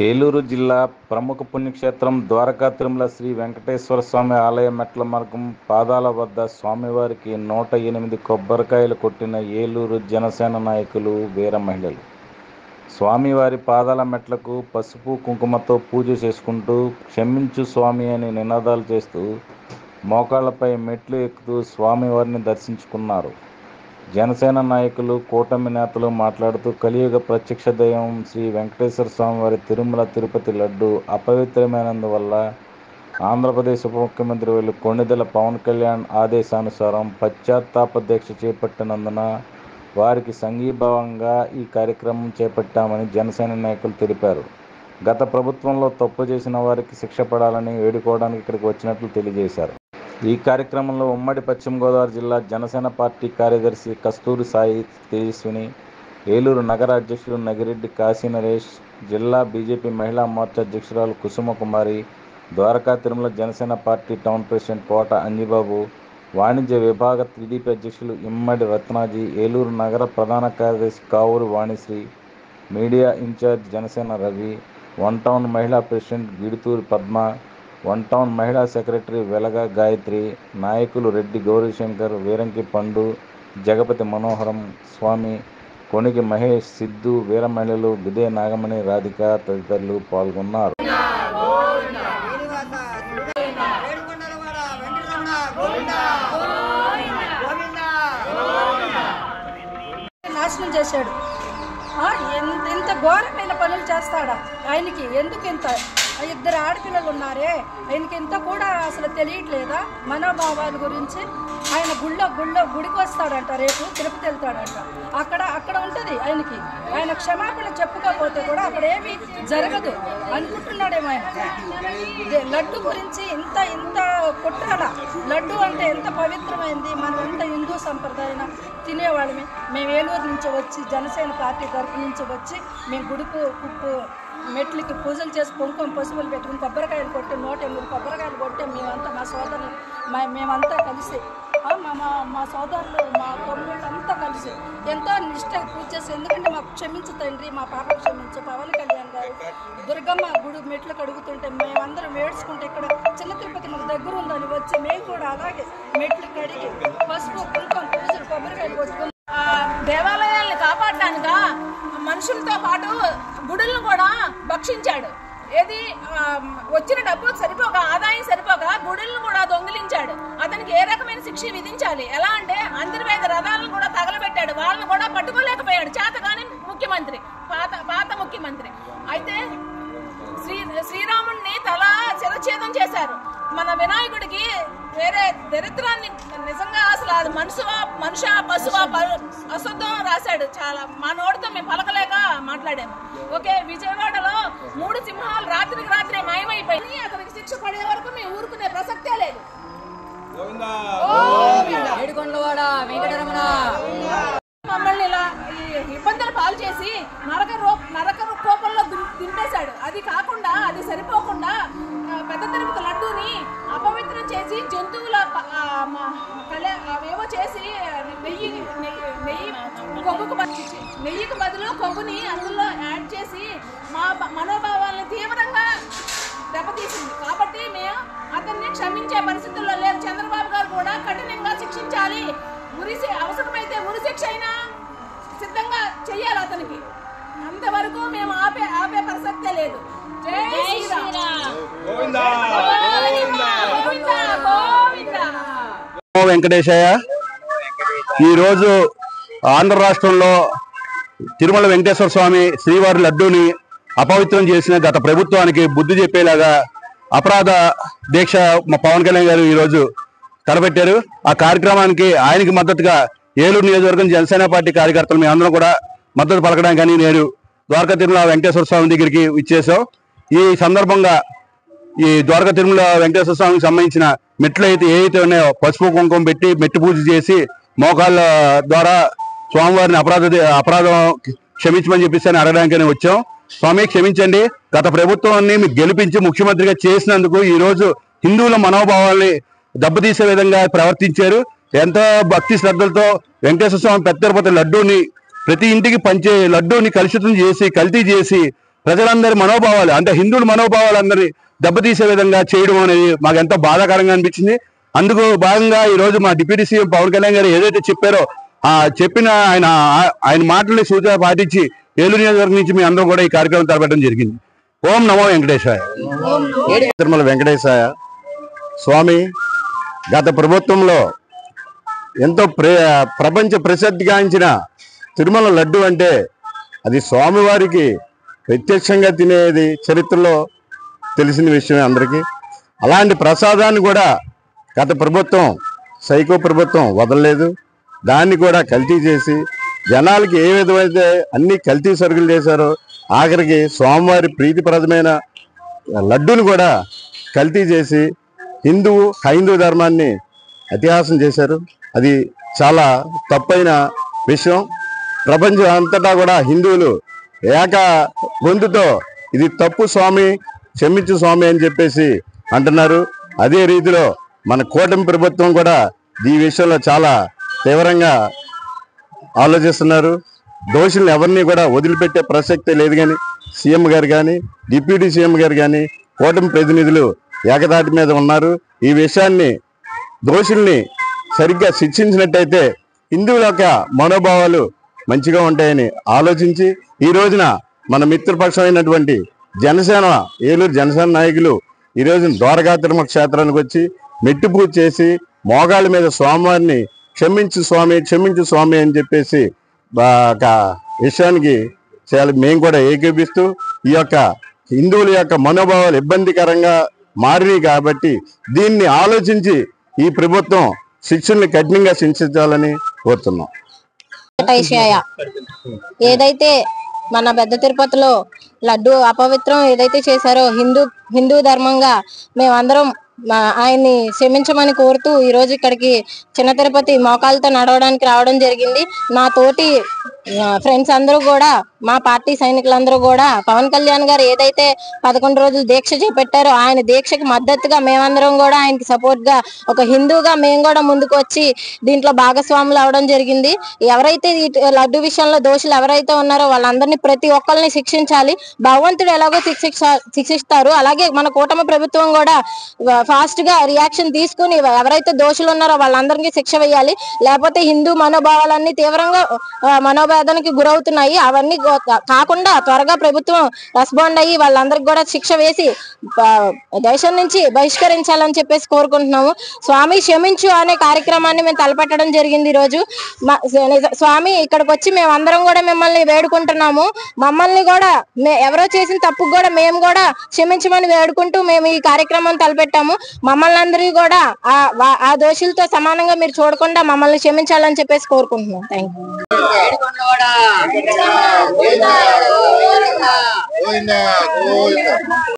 ఏలూరు జిల్లా ప్రముఖ పుణ్యక్షేత్రం ద్వారకా తిరుమల శ్రీ వెంకటేశ్వర స్వామి ఆలయ మెట్ల మార్గం పాదాల వద్ద స్వామివారికి 108 కొబ్బరికాయలు కొట్టిన ఏలూరు జనసేన నాయకులు, వీర మహిళలు. స్వామివారి పాదాల మెట్లకు పసుపు కుంకుమతో పూజ చేసుకుంటూ క్షమించు స్వామి అని నినాదాలు చేస్తూ మోకాళ్లపై మెట్లు ఎక్కుతూ స్వామివారిని దర్శించుకున్నారు. జనసేన నాయకులు, కూటమి నేతలు మాట్లాడుతూ కలియుగ ప్రత్యక్ష దైవం శ్రీ వెంకటేశ్వర స్వామివారి తిరుమల తిరుపతి లడ్డు అపవిత్రమైనందువల్ల ఆంధ్రప్రదేశ్ ఉప ముఖ్యమంత్రి కొణిదెల పవన్ కళ్యాణ్ ఆదేశానుసారం పశ్చాత్తాప దీక్ష చేపట్టినందున వారికి సంఘీభావంగా ఈ కార్యక్రమం చేపట్టామని జనసేన నాయకులు తెలిపారు. గత ప్రభుత్వంలో తప్పు చేసిన వారికి శిక్ష పడాలని వేడుకోవడానికి ఇక్కడికి వచ్చినట్లు తెలియజేశారు. ఈ కార్యక్రమంలో ఉమ్మడి పశ్చిమ గోదావరి జిల్లా జనసేన పార్టీ కార్యదర్శి కస్తూరి సాయి తేజస్విని, ఏలూరు నగర అధ్యక్షులు నగిరెడ్డి కాశీ నరేష్, జిల్లా బీజేపీ మహిళా మోర్చా అధ్యక్షురాలు Kusuma Kumari, Dwaraka Tirumala Janasena party town president Kota Anjibabu, వాణిజ్య విభాగ టీడీపీ అధ్యక్షులు ఇమ్మడి రత్నాజీ, ఏలూరు నగర ప్రధాన కార్యదర్శి Kavuri Vanisri, media incharge Janasena Ravi, one town మహిళా president Giduturi Padma, one town మహిళా సెక్రటరీ వెలగ గాయత్రి, నాయకులు రెడ్డి గౌరీశంకర్, వీరంకి పండు, జగపతి మనోహరం స్వామి, కొణిగి మహేష్, సిద్ధు, వీర మహిళలు బిదే నాగమణి, రాధిక తదితరులు పాల్గొన్నారు. నాశనం చేశాడు. ఎంత ఘోరమైన పనులు చేస్తాడా? ఆయనకి ఎందుకు ఇంత? 2 ఆడపిల్లలు ఉన్నారే, ఆయనకి ఇంత కూడా అసలు తెలియట్లేదా మనోభావాల గురించి? ఆయన గుడికి వస్తాడంట, రేపు తిరుపతి వెళ్తాడంట. అక్కడ ఉంటుంది ఆయనకి. ఆయన క్షమాపణ చెప్పుకోకపోతే కూడా అక్కడ ఏమీ జరగదు అనుకుంటున్నాడేమో ఆయన. లడ్డు గురించి ఇంత కుట్రల. లడ్డు అంటే ఎంత పవిత్రమైంది, మనం ఎంత హిందూ సంప్రదాయం తినేవాళ్ళమే. మేము ఏలూరు నుంచి వచ్చి, జనసేన పార్టీ తరఫు నుంచి వచ్చి, మేము గుడికు మెట్లకి పూజలు చేసి కుంకుమ పసుపులు పెట్టుకుని కొబ్బరికాయలు కొట్టి 108 కొబ్బరికాయలు కొట్టే మేమంతా, మా సోదరులు మేమంతా కలిసి, మా సోదరులు, మా తమ్ముళ్ళంతా కలిసి ఎంతో నిష్టగా పూజ చేసి, ఎందుకంటే మాకు క్షమించు తండ్రి, మా పాప క్షమించు, పవన్ కళ్యాణ్ గారు దుర్గమ్మ గుడి మెట్లు కడుగుతుంటే మేమందరం వేడుచుకుంటే, ఇక్కడ చిన్న తిరుపతి మాకు దగ్గర ఉందని వచ్చి మేము కూడా అలాగే మెట్లు కడిగి పసుపు కుంకుమ పూజలు కొబ్బరికాయలు కొట్టుకుని దేవాలయాల్ని కాపాడటానిక మనుషులతో పాటు గుడులను కూడా భక్షించాడు. ఏది వచ్చిన డబ్బు సరిపోక, ఆదాయం సరిపోక గుడులను కూడా దొంగిలించాడు. అతనికి ఏ రకమైన శిక్ష విధించాలి? ఎలా అంటే అంతర్వేద రథాలను కూడా తగలబెట్టాడు. వాళ్ళని కూడా పట్టుకోలేకపోయాడు చేతగాని ముఖ్యమంత్రి, పాత ముఖ్యమంత్రి. అయితే శ్రీరాముడిని తల శిరఛేదం చేశారు. మన వినాయకుడికి వేరే దరిద్రాన్ని నిజంగా అసలు అది మనుష పశువా అశుద్ధం రాశాడు. చాలా మా నోటితో మేము పలకలేక మాట్లాడాము. ఓకే, విజయవాడలో 3 సింహాలు రాత్రికి రాత్రి మాయమైపోయి అతనికి శిక్ష పడే వరకు మేము ఊరుకునే ప్రసక్తే లేదు. మమ్మల్ని ఇలా ఇబ్బందులు పాలు చేసి నరక కోపంలో దింపేశాడు. అది కాకుండా, అది సరిపోకుండా పెద్ద తిరుపతి లడ్డూని అపవిత్రం చేసి జంతువుల అవేవో చేసి నెయ్యికి బదులు కొవ్వుని అందులో యాడ్ చేసి మా మనోభావాలను తీవ్రంగా దెబ్బతీసింది. కాబట్టి మేము అతన్ని క్షమించే పరిస్థితుల్లో లేరు. చంద్రబాబు గారు కూడా కఠినంగా శిక్షించాలి. అవసరమైతే ఉరి శిక్ష అయినా సిద్ధంగా చెయ్యాలి అతనికి. అంతవరకు మేము ఆపే ప్రసక్తే లేదు. జై శ్రీరామ్. వెంకటేశయ్య. ఈరోజు ఆంధ్ర రాష్ట్రంలో తిరుమల వెంకటేశ్వర స్వామి శ్రీవారి లడ్డూని అపవిత్రం చేసిన గత ప్రభుత్వానికి బుద్ధి చెప్పేలాగా అపరాధ దీక్ష మా పవన్ కళ్యాణ్ గారు ఈరోజు తలపెట్టారు. ఆ కార్యక్రమానికి ఆయనకి మద్దతుగా ఏలూరు నియోజకవర్గం జనసేన పార్టీ కార్యకర్తలు మేమందరం కూడా మద్దతు పలకడానికి కానీ నేడు ద్వారకా తిరుమల వెంకటేశ్వర స్వామి దగ్గరికి ఇచ్చేసాం. ఈ సందర్భంగా ఈ ద్వారకా తిరుమల వెంకటేశ్వర స్వామికి సంబంధించిన మెట్లు ఏవైతే ఉన్నాయో పసుపు కుంకుమ పెట్టి మెట్టు పూజ చేసి మోకాళ్ళ ద్వారా స్వామివారిని అపరాధం క్షమించమని చెప్పేసి అడగడానికని వచ్చాం. స్వామి క్షమించండి, గత ప్రభుత్వాన్ని మీకు గెలిపించి ముఖ్యమంత్రిగా చేసినందుకు ఈరోజు హిందువుల మనోభావాల్ని దెబ్బతీసే విధంగా ప్రవర్తించారు. ఎంతో భక్తి శ్రద్ధలతో వెంకటేశ్వర స్వామి పెద్ద తిరుపతి లడ్డూని ప్రతి ఇంటికి పంచే లడ్డూని కలుషితం చేసి కల్తీ చేసి ప్రజలందరి మనోభావాలు అంటే హిందువుల మనోభావాలందరినీ దెబ్బతీసే విధంగా చేయడం అనేది మాకు ఎంతో బాధాకరంగా అనిపించింది. అందుకు భాగంగా ఈ రోజు మా డిప్యూటీ సీఎం పవన్ కళ్యాణ్ గారు ఏదైతే చెప్పారో చెప్పిన ఆయన మాటల్ని సూచన పాటించి ఏలూరు నియోజకవర్గం నుంచి మీ అందరూ కూడా ఈ కార్యక్రమం తలపెట్టడం జరిగింది. ఓం నమో వెంకటేశాయ. తిరుమల వెంకటేశాయ స్వామి గత ప్రభుత్వంలో ఎంతో ప్రపంచ ప్రసిద్ధిగాంచిన తిరుమల లడ్డు అంటే అది స్వామివారికి ప్రత్యక్షంగా తినేది చరిత్రలో తెలిసిన విషయమే అందరికీ. అలాంటి ప్రసాదాన్ని కూడా గత ప్రభుత్వం సైకో ప్రభుత్వం వదలలేదు. దాన్ని కూడా కల్తీ చేసి జనాలకి ఏ విధమైతే అన్ని కల్తీ సరుకులు చేశారో ఆఖరికి స్వామివారి ప్రీతిప్రదమైన లడ్డూని కూడా కల్తీ చేసి హైందూ ధర్మాన్ని అతిహాసం చేశారు. అది చాలా తప్పైన విషయం. ప్రపంచం అంతటా కూడా హిందువులు ఏక గొంతుతో ఇది తప్పు స్వామి, క్షమించు స్వామి అని చెప్పేసి అంటున్నారు. అదే రీతిలో మన కూటమి ప్రభుత్వం కూడా ఈ విషయంలో చాలా తీవ్రంగా ఆలోచిస్తున్నారు. దోషులను ఎవరిని కూడా వదిలిపెట్టే ప్రసక్తే లేదు. కానీ సీఎం గారు కానీ డిప్యూటీ సీఎం గారు కానీ కూటమి ప్రతినిధులు ఏకతాటి మీద ఉన్నారు. ఈ విషయాన్ని దోషుల్ని సరిగ్గా శిక్షించినట్టయితే హిందువుల యొక్క మనోభావాలు మంచిగా ఉంటాయని ఆలోచించి ఈ రోజున మన మిత్రపక్షమైనటువంటి జనసేన ఏలూరు జనసేన నాయకులు ఈ రోజున ద్వారకా తిరుమల క్షేత్రానికి వచ్చి మెట్టు పూజ చేసి మోగాళ్ళ మీద స్వామివారిని క్షమించు స్వామి, క్షమించు స్వామి అని చెప్పేసి విషయానికి మేము కూడా ఏకీపిస్తూ ఈ యొక్క హిందువుల యొక్క మనోభావాలు ఇబ్బందికరంగా మారినాయి కాబట్టి దీన్ని ఆలోచించి ఈ ప్రభుత్వం శిక్షల్ని కఠినంగా శిక్షించాలని కోరుతున్నాం. ఏదైతే మన పెద్ద తిరుపతిలో లడ్డు అపవిత్రం ఏదైతే చేశారో హిందూ ధర్మంగా మేమందరం ఆయన్ని క్షమించమని కోరుతూ ఈ రోజు ఇక్కడికి చిన్న తిరుపతి మోకాలతో నడవడానికి రావడం జరిగింది. నా తోటి ఫ్రెండ్స్ అందరూ కూడా, మా పార్టీ సైనికులందరూ కూడా పవన్ కళ్యాణ్ గారు ఏదైతే 11 రోజులు దీక్ష చేపట్టారో ఆయన దీక్షకి మద్దతుగా మేమందరం కూడా ఆయనకి సపోర్ట్ గా ఒక హిందూగా మేము కూడా ముందుకు వచ్చి దీంట్లో భాగస్వాములు అవడం జరిగింది. ఎవరైతే ఈ లడ్డు విషయంలో దోషులు ఎవరైతే ఉన్నారో వాళ్ళందరినీ ప్రతి ఒక్కరిని శిక్షించాలి. భగవంతుడు ఎలాగో శిక్షిస్తారు, అలాగే మన కూటమి ప్రభుత్వం కూడా ఫాస్ట్ గా రియాక్షన్ తీసుకుని ఎవరైతే దోషులు ఉన్నారో వాళ్ళందరికీ శిక్ష వేయాలి. లేకపోతే హిందూ మనోభావాలన్నీ తీవ్రంగా మనోవేదనకి గురవుతున్నాయి. అవన్నీ కాకుండా త్వరగా ప్రభుత్వం రెస్పాండ్ అయ్యి వాళ్ళందరికీ కూడా శిక్ష వేసి దేశం నుంచి బహిష్కరించాలని చెప్పేసి కోరుకుంటున్నాము. స్వామి క్షమించు అనే కార్యక్రమాన్ని మేము తలపెట్టడం జరిగింది. ఈ రోజు స్వామి ఇక్కడికి వచ్చి మేమందరం కూడా మిమ్మల్ని వేడుకుంటున్నాము. మమ్మల్ని కూడా ఎవరో చేసిన తప్పుకు కూడా మేము కూడా క్షమించమని వేడుకుంటూ మేము ఈ కార్యక్రమం తలపెట్టాము. మమ్మల్ని అందరికీ కూడా ఆ దోషులతో సమానంగా మీరు చూడకుండా మమ్మల్ని క్షమించాలని చెప్పేసి కోరుకుంటున్నాం. Thank you.